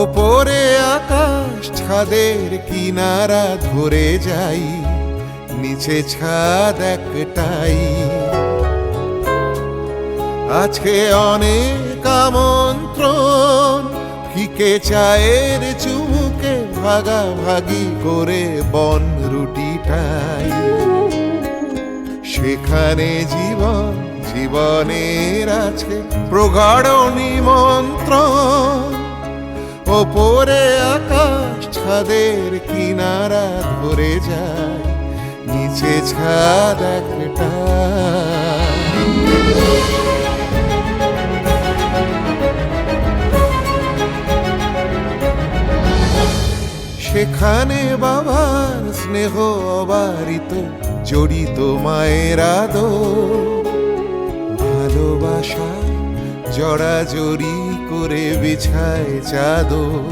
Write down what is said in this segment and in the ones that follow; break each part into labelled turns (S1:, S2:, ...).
S1: ওপরে আকাশ ছাদের কিনারা ধরে যাই, নিচে ছাদ একটাই। আজকে অনেক আমন্ত্রণ, ফিকে চায়ের চুমুকে ভাগাভাগি করে বন রুটিটাই। সেখানে জীবন, জীবনের আছে প্রগাঢ় নিমন্ত্রণ। ওপরে আকাশ ছাদের কিনারা ধরে যায়, নিচে ছাদ একটা। সেখানে বাবার স্নেহ অবারিত, জড়িত মায়ের আদর, ভালোবাসা জড়াজড়ি করে বিছায় চাদর।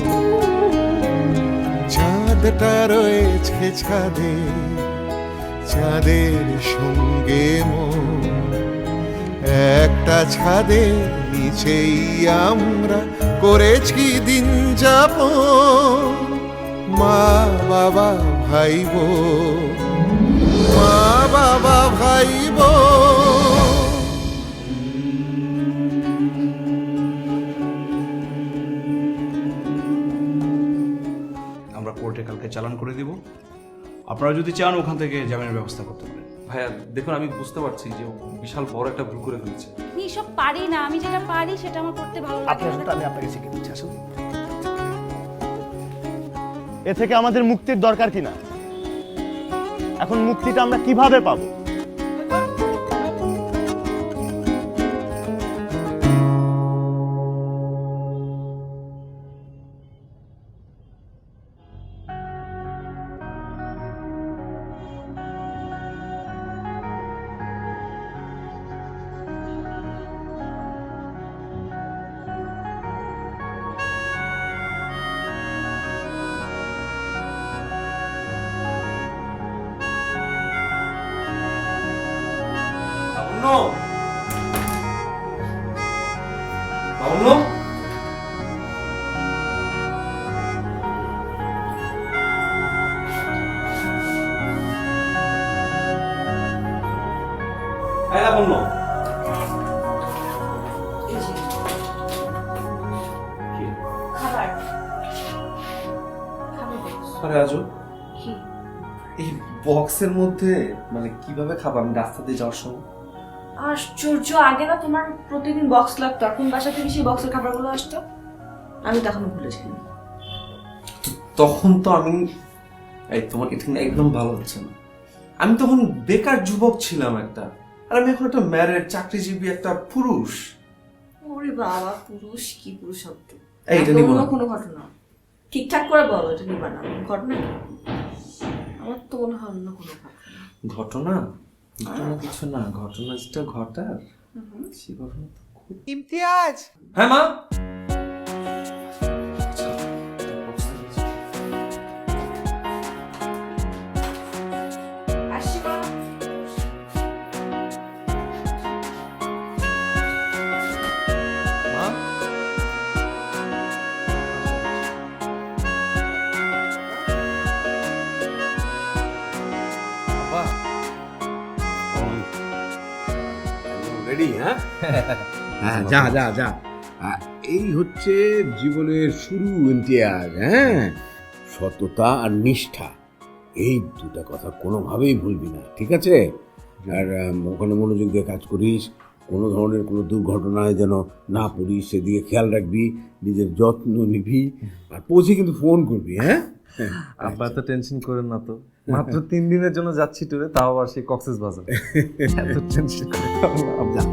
S1: চাঁদটা রয়েছে ছাদে, চাঁদের সঙ্গে মন। একটা ছাদের নিচেই আমরা করেছি দিন যাপন। মা বাবা ভাই বোন, মা বাবা ভাই বোন।
S2: আমরা কোর্টে কালকে চালান করে দিব। আপনারা যদি চান ওখান থেকে জামিনের ব্যবস্থা করতে পারেন।
S3: ভাইয়া দেখুন, আমি বুঝতে পারছি যে ও বিশাল বড় একটা ভুল করে ফেলেছে।
S4: আমি এসব পারি না, আমি যেটা পারি সেটা আমার করতে ভালো লাগে।
S5: আমি আপনাকে শিখিয়ে দিচ্ছি, আসুন। এ থেকে আমাদের মুক্তির দরকার কিনা? এখন মুক্তিটা আমরা কিভাবে পাবো?
S3: এই বক্সের মধ্যে মানে কিভাবে খাবো আমি রাস্তা দিয়ে যাওয়ার সময়?
S6: আশ্চর্য, আগে না তোমার প্রতিদিন বক্স লাগতো, এখন বাসা থেকে সেই বক্সের খাবারগুলো আসতো। আমি তখন ভুলেছিলাম।
S3: তখন তো আমি এই তোমার এটা একদম ভালো হচ্ছে না। আমি তখন বেকার যুবক ছিলাম একটা, আর আমি এখন একটা ম্যারেড চাকরিজীবী একটা পুরুষ।
S6: ওরে বাবা, পুরুষ কি পুরুষত্ব!
S3: এইটা নিব না।
S6: কোনো ঘটনা ঠিকঠাক করে বলো, এটা নিবা না। ঘটনা কি? আমার তো মনে হয় অন্য কোনো
S3: ঘটনা। ঘটনা কিছু না, ঘটনা যেটা ঘটার সে ঘটনা তো খুব।
S1: ইমতিয়াজ,
S3: হ্যাঁ মা।
S7: হ্যাঁ, যা যা যা। এই হচ্ছে জীবনের শুরু ইমতিয়াজ। হ্যাঁ, সততা আর নিষ্ঠা, এই দুটা কথা কোনোভাবেই ভুলবি না, ঠিক আছে? আর ওখানে মনোযোগ দিয়ে কাজ করিস, কোনো ধরনের কোনো দুর্ঘটনায় যেন না পড়িস সেদিকে খেয়াল রাখবি, নিজের যত্ন নিবি, আর পৌঁছে কিন্তু ফোন করবি। হ্যাঁ
S3: আব্বা তো টেনশন করেন না তো, মাত্র 3 দিনের জন্য যাচ্ছি ট্যুরে, তাও আবার সেই কক্সবাজার। এত টেনশন করে
S7: সাবধান।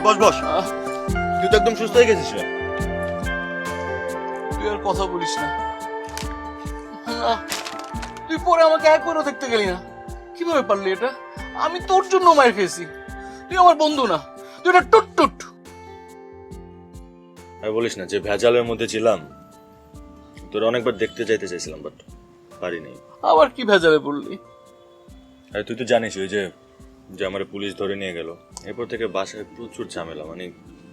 S5: বস বস, তুই তো একদম সুস্থ হয়ে গেছিস রে।
S8: তুই আর কথা বলিস না। না, তুই পরে আমাকে একবারও দেখতে গেলি না। কিভাবে পারলি এটা? আমি তোর জন্য মার খেয়েছি। তুই আমার বন্ধু না, তুই এটা টুট টুট।
S5: আর বলিস না, যে ভেজালের মধ্যে ছিলাম তোর অনেকবার দেখতে চাইতে চাইছিলাম, বাট পারিনি।
S8: আবার কি ভেজালে পড়লি?
S5: আরে তুই তো জানিস ওই যে যে আমার পুলিশ ধরে নিয়ে গেল, এরপর থেকে বাসায় প্রচুর ঝামেলা, মানে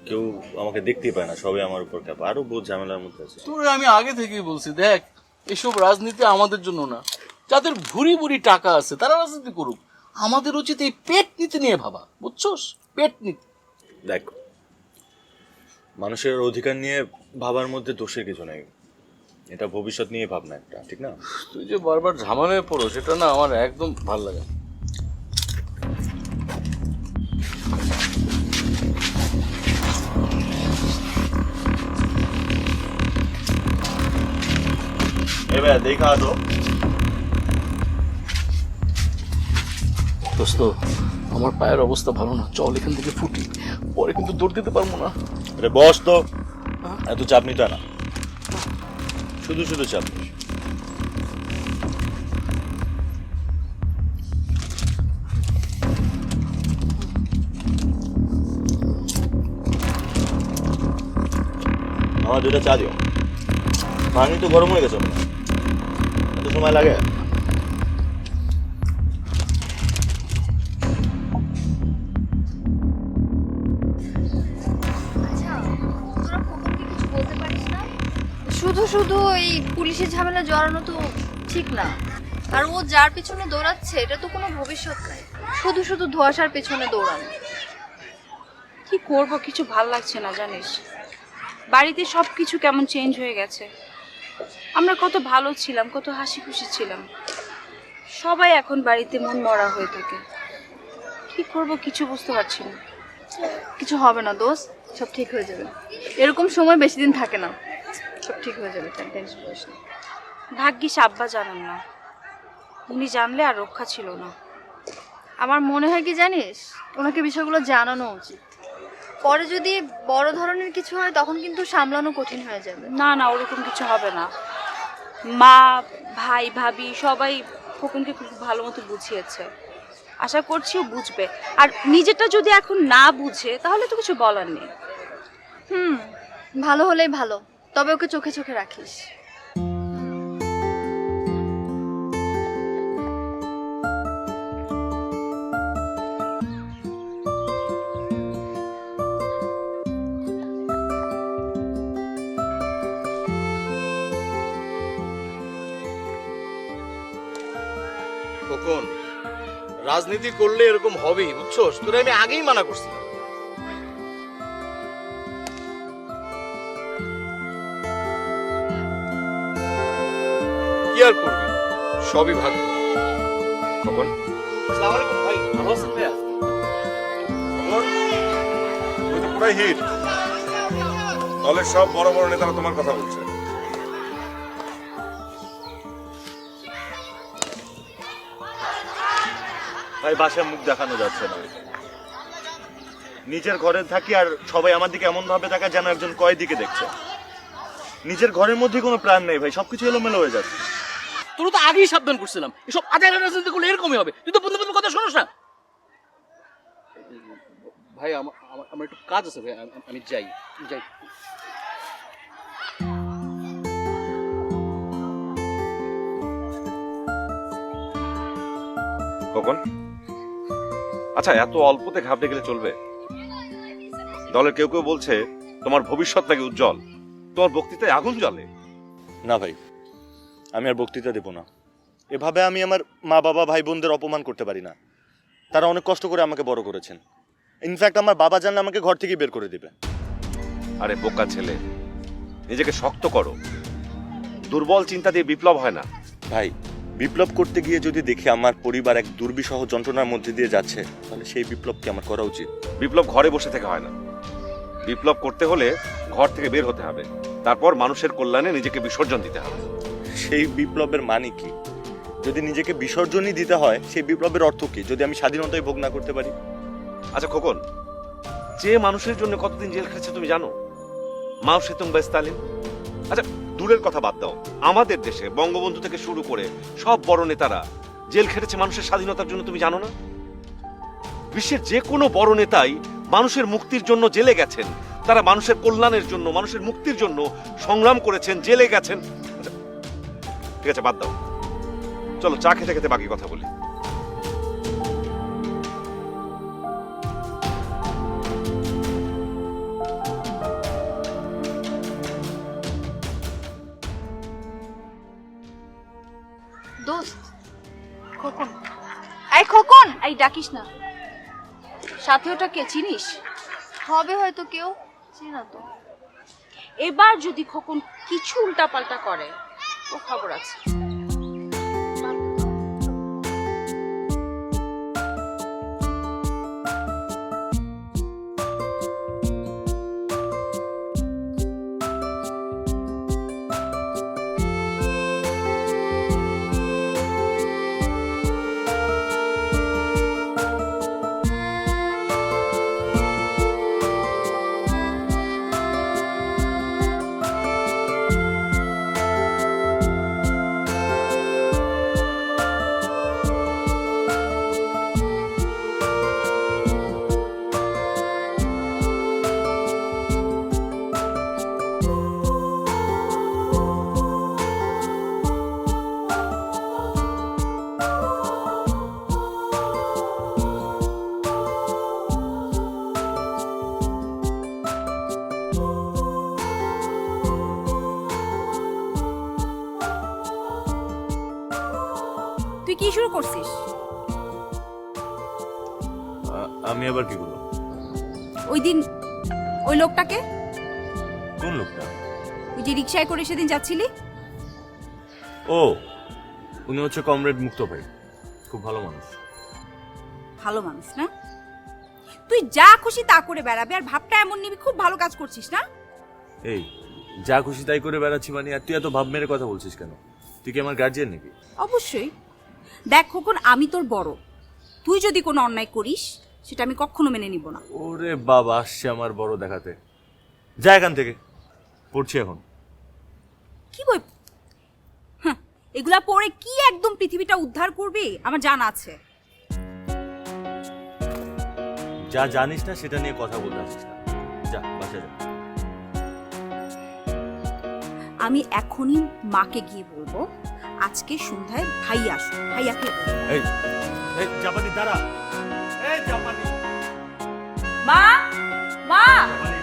S5: কেউ আমাকে দেখতেই পায় না, সবাই আমার উপর চাপ, আরো বহুত ঝামেলার মধ্যে আছে।
S8: তোর আমি আগে থেকেই বলছি, দেখ এসব রাজনীতি আমাদের জন্য না। যাদের ভুরি ভুরি টাকা আছে তারা রাজনীতি করুক, আমাদের উচিত এই পেট নীতি নিয়ে ভাবা, বুঝছস? পেট নীতি।
S5: দেখ, মানুষের অধিকার নিয়ে ভাবার মধ্যে দোষের কিছু নেই, এটা ভবিষ্যৎ নিয়ে ভাবনা একটা, ঠিক না?
S8: তুই যে বারবার ঝামেলায় পড়ো সেটা না আমার একদম ভালো লাগে না।
S5: এবার দেখা তো
S8: দোস্ত, আমার পায়ের অবস্থা ভালো না, চল এখান থেকে ফুটি, পরে কিন্তু দৌড় দিতে পারবো না।
S5: আরে বস তো, এত চাপ নিতে না, শুধু শুধু চাপ নিস। আমার দুটা চা দিও, পানি তো গরম হয়ে গেছে, এত সময় লাগে?
S4: শুধু শুধু এই পুলিশের ঝামেলা জড়ানো তো ঠিক না। আর ও যার পিছনে দৌড়াচ্ছে এটা তো কোনো ভবিষ্যৎ নাই, শুধু শুধু ধোঁয়াশার পেছনে দৌড়ানো।
S6: কি করব, কিছু ভাল লাগছে না জানিস। বাড়িতে সব কিছু কেমন চেঞ্জ হয়ে গেছে। আমরা কত ভালো ছিলাম, কত হাসি খুশি ছিলাম, সবাই এখন বাড়িতে মন মরা হয়ে থাকে। কি করব কিছু বুঝতে পারছি না।
S4: কিছু হবে না দোস্ত, সব ঠিক হয়ে যাবে। এরকম সময় বেশি দিন থাকে না, সব ঠিক হয়ে যাবে, টেনশন করিস না।
S6: ভাগ্যিস আব্বা জানেন না, উনি জানলে আর রক্ষা ছিল না।
S4: আমার মনে হয় কি জানিস, ওনাকে বিষয়গুলো জানানো উচিত। পরে যদি বড় ধরনের কিছু হয় তখন কিন্তু সামলানো কঠিন হয়ে যাবে।
S6: না না, ওরকম কিছু হবে না। মা, ভাই, ভাবি সবাই খোকনকে খুব ভালো মতো বুঝিয়েছে, আশা করছি ও বুঝবে। আর নিজেরটা যদি এখন না বুঝে তাহলে তো কিছু বলার নেই।
S4: ভালো হলেই ভালো, তবে ওকে চোখে চোখে রাখিস।
S8: খোকন, রাজনীতি করলে এরকম হবেই, বুঝছস? তোরে আমি আগেই মানা করছিলাম। কি আর করবি, সবই ভাগ্য।
S5: কখন?
S8: আসসালামু আলাইকুম ভাই, ভালো আছেন ভাইয়া?
S9: তুই তো পুরাই হিট। দলের সব বড় বড় নেতারা তোমার কথা বলছে।
S5: ভাই বাসায় মুখ দেখানো যাচ্ছে না, নিজের ঘরে থাকি আর সবাই আমার দিকে এমন ভাবে তাকায় যেন একজন কয়েদিকে দেখছে। নিজের ঘরের মধ্যে কোনো প্রাণ নেই ভাই, সবকিছু এলোমেলো হয়ে যাচ্ছে।
S8: তোর তো আগেই সাবধান করছিলাম, এসব আজাইরা রাজনীতি করলে এরকমই হবে। তুই তো বন্ধু বন্ধু কথা শোনোস না। ভাই আমার একটু কাজ আছে ভাই, আমি যাই যাই।
S9: কখন? আচ্ছা, এত অল্পতে ঘাবড়ে গেলে চলবে? দলের কেউ কেউ বলছে তোমার ভবিষ্যৎ নাকি উজ্জ্বল, তোমার বক্তৃতায় আগুন জ্বলে।
S5: না ভাই, আমি আর বক্তৃতা দেব না। এভাবে আমি আমার মা বাবা ভাই বোনদের অপমান করতে পারি না। তারা অনেক কষ্ট করে আমাকে বড় করেছেন। ইনফ্যাক্ট আমার বাবা জানলে আমাকে ঘর থেকে বের করে দিবে।
S9: আরে বোকা ছেলে, নিজেকে শক্ত করো। দুর্বল চিন্তা দিয়ে বিপ্লব হয় না।
S5: ভাই, বিপ্লব করতে গিয়ে যদি দেখি আমার পরিবার এক দুর্বিষহ যন্ত্রণার মধ্যে দিয়ে যাচ্ছে, তাহলে সেই বিপ্লবকে আমার করা উচিত।
S9: বিপ্লব ঘরে বসে থেকে হয় না। বিপ্লব করতে হলে ঘর থেকে বের হতে হবে, তারপর মানুষের কল্যাণে নিজেকে বিসর্জন দিতে হবে।
S5: সেই বিপ্লবের মানে কি? যদি নিজেকে বিসর্জনই দিতে হয়, সেই বিপ্লবের অর্থ কি যদি আমি স্বাধীনতাই ভোগ না করতে পারি?
S9: আচ্ছা খোকন, যে মানুষের জন্য কতদিন জেল খেটেছে তুমি জানো? মাও সেতুং বা স্টালিন। আচ্ছা, দূরের কথা বাদ দাও, আমাদের দেশে বঙ্গবন্ধু থেকে শুরু করে সব বড় নেতারা জেল খেটেছে মানুষের স্বাধীনতার জন্য, তুমি জানো না? বিশ্বের যে কোনো বড় নেতাই মানুষের মুক্তির জন্য জেলে গেছেন, তারা মানুষের কল্যাণের জন্য, মানুষের মুক্তির জন্য সংগ্রাম করেছেন, জেলে গেছেন। আচ্ছা, ঠিক আছে, বাদ দাও, চলো চা খেতে খেতে বাকি কথা বলি।
S4: দোস্ত, খোকন। এই খোকন,
S6: এই ডাকিস না। সাথে ওটা কে, চিনিস?
S4: হবে হয়তো কেউ, চিনা তো।
S6: এবার যদি খোকন কিছু উল্টাপাল্টা করে, ও খবর আছে। তুই কি শুরু করছিস?
S5: আমি আবার কি করলাম?
S6: ওই দিন ওই লোকটাকে,
S5: কোন লোকটা?
S6: ওই যে রিকশায় করে সেদিন যাচ্ছিলি।
S5: ও, উনি হচ্ছে কমরেড মুক্ত ভাই, খুব ভালো মানুষ।
S6: ভালো মানুষ না? তুই যা খুশি তা করে বেড়াবি আর ভাবটা এমন নিবি খুব ভালো কাজ করছিস না?
S5: এই, যা খুশি তাই করে বেড়াচ্ছি মানে? আর তুই এত ভাব মেরে কথা বলছিস কেন? তুই কি আমার গার্জিয়ান নাকি?
S6: অবশ্যই। দেখ খোকন, আমি তোর বড়, তুই যদি কোনো অন্যায় করিস সেটা আমি কখনো মেনে নিব না।
S5: ওরে বাবা, আসছে আমার বড় দেখাতে। যা এখান থেকে, পড়ছি এখন।
S6: কি বই? হ্যাঁ, এগুলা পড়ে কি একদম পৃথিবীটা উদ্ধার করবি আমার জানা আছে।
S5: যা জানিস না সেটা নিয়ে কথা বলতে আসিস না। যা, বাসা যা।
S6: আমি এখনই মাকে গিয়ে বলবো আজকে সন্ধ্যায় ভাই আসো। ভাইয়াকে বলবো।
S5: এই, এই জাপানি দাঁড়া। এই জাপানি,
S6: মা, মা,
S5: জাপানি।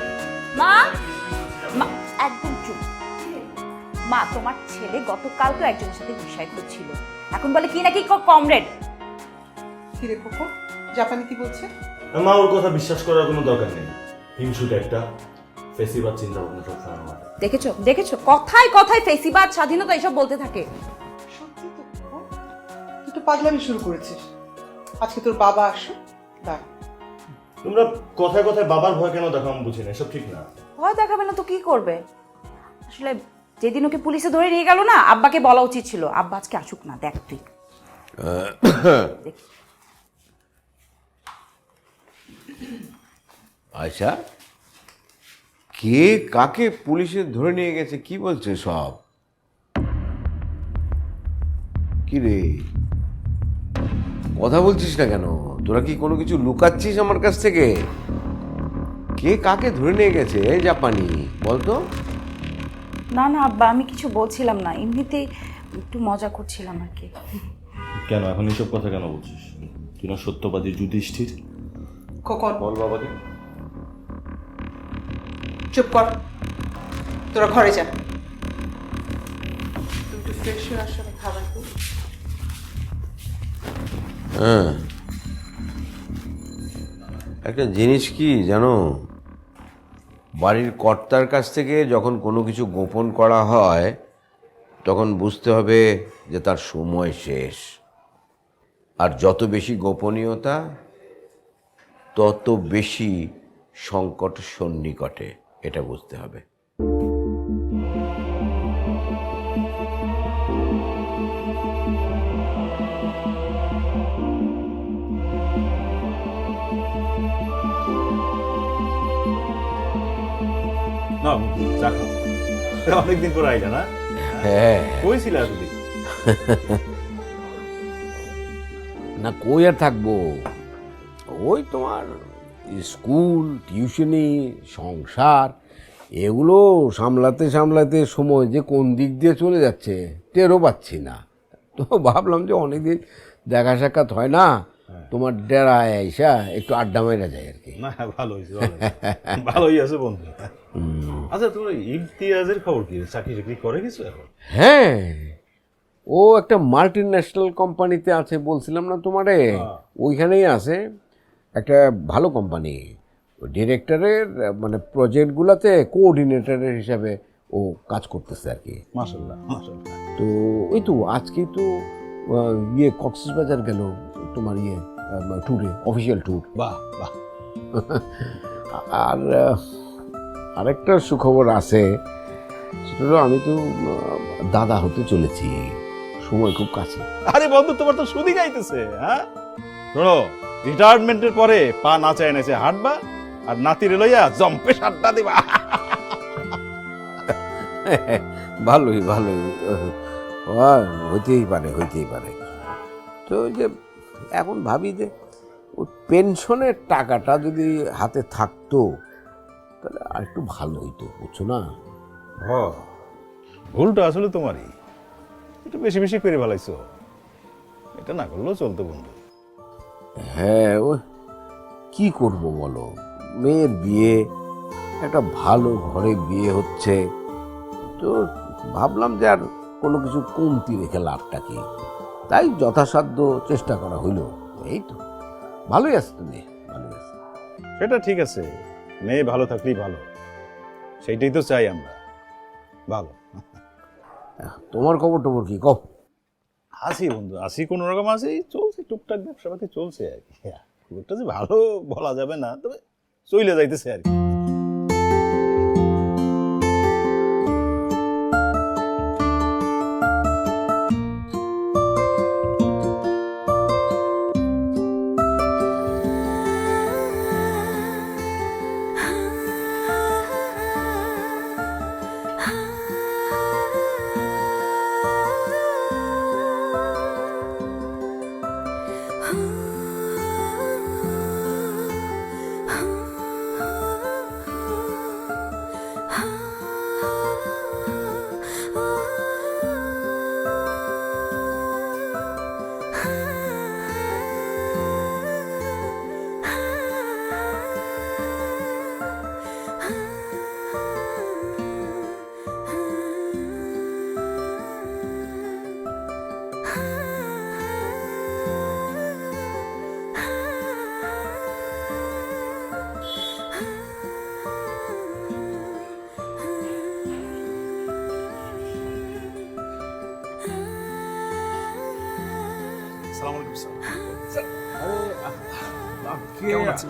S6: মা, মা, একদম চুপ। মা, তোমার ছেলে গতকাল তো একজনের সাথে বিষয় করছিল, এখন বলে কি নাকি কমরেড।
S10: কিরে খোকন, জাপানি কি বলছে?
S5: মা, ওর কথা বিশ্বাস করার কোনো দরকার নেই। হিংসুক একটা ফেসিবাদ চিন্তা ভাবনা সবসময় আমার।
S6: দেখেছো দেখেছো, কথায় কথায় ফেসিবাদ, স্বাধীনতা এসব বলতে থাকে।
S10: সত্যি তো খোকন, তুই তো পাগলামি শুরু করেছিস। আজকে তোর বাবা আসো, দাঁড়া।
S5: তোমরা কথায় কথায় বাবার ভয় কেন দেখাও আমি বুঝি না, এসব ঠিক না।
S6: ভয় দেখাবে না তো কি করবে? আসলে যেদিন ওকে পুলিশে ধরে নিয়ে গেল না, আব্বাকে বলা উচিত ছিল আব্বা আজকে আসুক না। দেখ তুই,
S7: আচ্ছা, কে কাকে পুলিশে ধরে নিয়ে গেছে কি বলছে সব? কি রে, কথা বলছিস না কেন? তোরা কি কোনো কিছু লুকাচ্ছিস আমার কাছ থেকে? কে কাকে ধরে নিয়ে গেছে জাপানি, বলতো?
S6: না না আব্বা, আমি কিছু বলছিলাম না, এমনিতেই একটু মজা করছিলাম আর কি।
S5: কেন এখন এসব কথা কেন বলছিস? তুই না সত্যবাদী যুধিষ্ঠির?
S10: খোকন
S5: বল বাবাকে।
S10: চুপ কর, তোরা ঘরে যা। তুই একটু ফ্রেশ হয়ে আসো, আমি খাবার দিই।
S7: হ্যাঁ, একটা জিনিস কি জানো, বাড়ির কর্তার কাছ থেকে যখন কোনো কিছু গোপন করা হয় তখন বুঝতে হবে যে তার সময় শেষ। আর যত বেশি গোপনীয়তা তত বেশি সংকট সন্নিকটে, এটা বুঝতে হবে।
S11: না বন্ধু চা খাও অনেকদিন পর আইলা না
S7: হ্যাঁ
S11: কই ছিল এতদিন
S7: না কই আর থাকবো, ওই তোমার স্কুল টিউশনি সংসার এগুলো সামলাতে সামলাতে সময় যে কোন দিক দিয়ে চলে যাচ্ছে টেরও পাচ্ছি না। তো ভাবলাম যে অনেকদিন দেখা সাক্ষাৎ হয় না, তোমার ডেরায় আইসা একটু আড্ডা মেরা যায় আর কি।
S11: না ভালো হয়েছে ভালোই আছে বন্ধু। আচ্ছা তোর ইমতিয়াজের খবর কি, চাকরি চাকরি করে কিছু এখন?
S7: হ্যাঁ, ও একটা মাল্টি ন্যাশনাল কোম্পানিতে আছে বলছিলাম না তোমারে, ওইখানেই আছে, একটা ভালো কোম্পানি। ডিরেক্টরের মানে প্রজেক্টগুলোতে কোঅর্ডিনেটরের হিসাবে ও কাজ করতেছে আর কি।
S11: মাশাআল্লাহ মাশাআল্লাহ।
S7: তো ওই তো আজকেই তো কক্সবাজার গেল তোমার ট্যুরে, অফিসিয়াল ট্যুর।
S11: বাহ বাহ।
S7: আর আরেকটা সুখবর আছে, সেটা হলো আমি তো দাদা হতে চলেছি, সময় খুব কাছে।
S11: আরে বন্ধু তোমার তো সুদি গাইতেছে। হ্যাঁ শোনো, রিটায়ারমেন্টের পরে পা নাচায় নাচে হাঁটবা আর নাতিরে লইয়া জম্পে সাতটা দিবা।
S7: ভালোই ভালোই, হইতেই পারে। তো ওই যে এখন ভাবি যে ওই পেনশনের টাকাটা যদি হাতে থাকতো তাহলে আর একটু ভালো হইতো, বুঝছো না?
S11: ভুলটা আসলে তোমারই, একটু বেশি বেশি করে ফেলাইছো, এটা না করলেও চলতো বন্ধু।
S7: হ্যাঁ, ও কি করব বলো, মেয়ের বিয়ে, একটা ভালো ঘরে বিয়ে হচ্ছে, তো ভাবলাম যে আর কোনো কিছু কমতি রেখে লাভটা কি, তাই যথাসাধ্য চেষ্টা করা হইল। এই তো ভালোই আছে, তুমি ভালোই আছে।
S11: সেটা ঠিক আছে, মেয়ে ভালো থাকলেই ভালো, সেইটাই তো চাই আমরা। ভালো।
S7: তোমার খবর টবর কি কও?
S11: আসি বন্ধু, আসি কোনো রকম আসি, চলছে টুকটাক ব্যবসা পাতি চলছে আর কি। খুব একটা যে ভালো বলা যাবে না, তবে চলে যাইতেছে আর কি।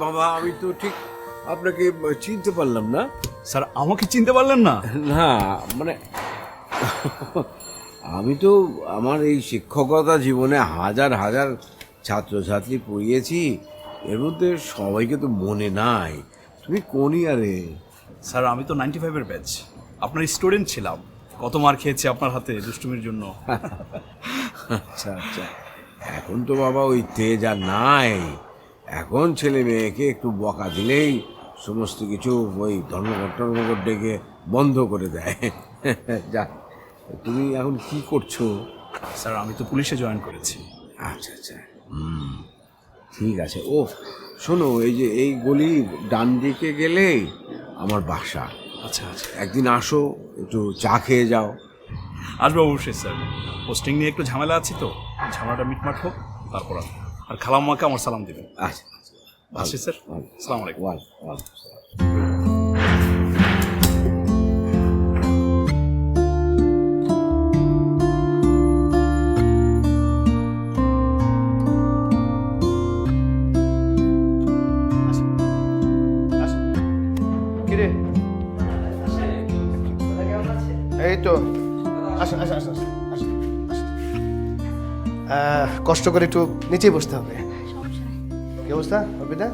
S7: বাবা, আমি তো ঠিক আপনাকে চিনতে পারলাম না।
S2: স্যার আমাকে চিনতে পারলেন না?
S7: না মানে আমি তো আমার এই শিক্ষকতা জীবনে হাজার হাজার ছাত্রছাত্রী পড়িয়েছি, এর মধ্যে সবাইকে তো মনে নাই। তুমি কোন ইয়ারে?
S2: স্যার আমি তো 95-এর ব্যাচ, আপনার স্টুডেন্ট ছিলাম। কত মার খেয়েছি আপনার হাতে দুষ্টুমির জন্য।
S7: আচ্ছা আচ্ছা, এখন তো বাবা ওই তেজ আর নাই। এখন ছেলে মেয়েকে একটু বকা দিলেই সমস্ত কিছু ওই ধর্মঘট ডেকে বন্ধ করে দেয়। যা, তুমি এখন কি করছো?
S2: স্যার আমি তো পুলিশে জয়েন করেছি।
S7: আচ্ছা আচ্ছা, ঠিক আছে। ও শোনো, এই যে এই গলি ডান দিকে গেলেই আমার বাসা।
S2: আচ্ছা আচ্ছা,
S7: একদিন আসো, একটু চা খেয়ে যাও।
S2: আসবো অবশ্যই স্যার, পোস্টিং নিয়ে একটু ঝামেলা আছে তো, ঝামেলাটা মিটমাট হোক তারপর আসবো। আর খালাম্মাকে আমার সালাম দেবেন।
S7: আচ্ছা
S2: আসছি স্যার, আসসালামু আলাইকুম।
S12: কিরে এই তো আসুন আসুন আসুন আসুন। কষ্ট করে একটু নিচেই বসতে হবে। কি অবস্থা অর্পিতা?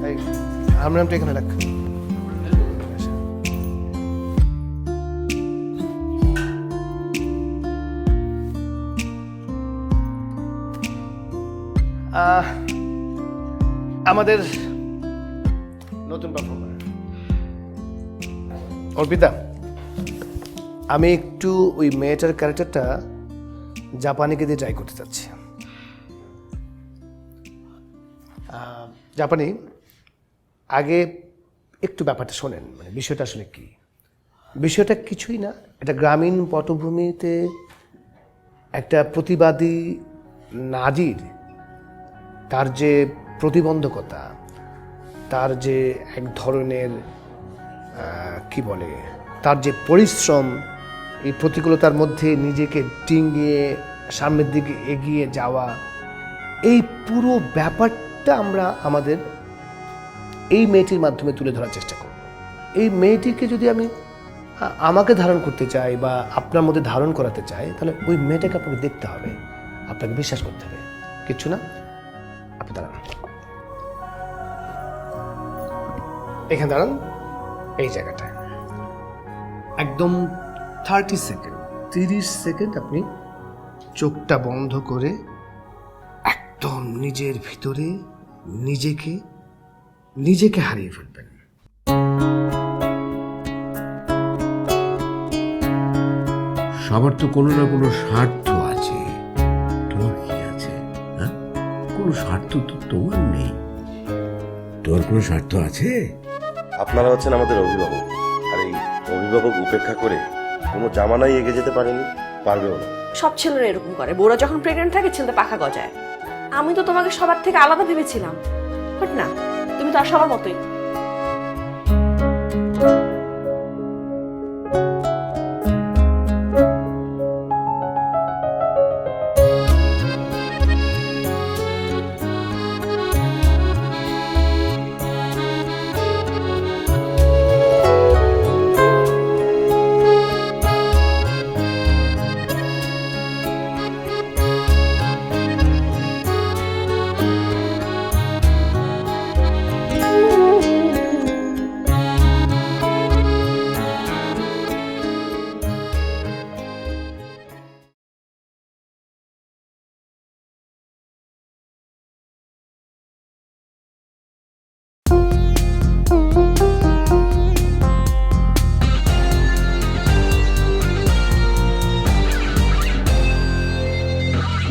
S12: এই হারমোনিয়ামটা এখানে রাখ। আমাদের নতুন পারফর্মার অর্পিতা, আমি একটু ওই মেয়েটার ক্যারেক্টারটা জাপানিকে দিয়ে ট্রাই করতে চাচ্ছি। জাপানি, আগে একটু ব্যাপারটা শোনেন, মানে বিষয়টা আসলে কি। বিষয়টা কিছুই না, এটা গ্রামীণ পটভূমিতে একটা প্রতিবাদী নারীর তার যে প্রতিবন্ধকতা, তার যে এক ধরনের কি বলে, তার যে পরিশ্রম, এই প্রতিকূলতার মধ্যে নিজেকে ডিঙিয়ে সামনের দিকে এগিয়ে যাওয়া, এই পুরো ব্যাপারটা আমরা আমাদের এই মেয়েটির মাধ্যমে তুলে ধরার চেষ্টা করব। এই মেয়েটিকে যদি আমি আমাকে ধারণ করতে চাই বা আপনার মধ্যে ধারণ করাতে চাই, তাহলে ওই মেয়েটাকে আপনাকে দেখতে হবে, আপনাকে বিশ্বাস করতে হবে, কিচ্ছু না। আপনি দাঁড়ান, এখানে দাঁড়ান, এই জায়গাটায় একদম 30 সেকেন্ড, 30 সেকেন্ড আপনি চোখটা বন্ধ করে একদম নিজের ভিতরে নিজেকে হারিয়ে ফেলবেন।
S7: সবার তো কোনো না কোনো স্বার্থ আছে। তোমার কি আছে? হ্যাঁ, কোনো স্বার্থ তো তোমার নেই। তোর কোনো স্বার্থ আছে?
S5: আপনারা হচ্ছেন আমাদের অভিভাবক, আর এই অভিভাবক উপেক্ষা করে কোনো জামানাই এগিয়ে যেতে পারেনি, পারবেও না।
S13: সব ছেলেরা এরকম করে, বউরা যখন প্রেগনেন্ট থাকে ছেলেদের পাখা গজায়। আমি তো তোমাকে সবার থেকে আলাদা ভেবেছিলাম, বাট না, তুমি তো আর সবার মতোই।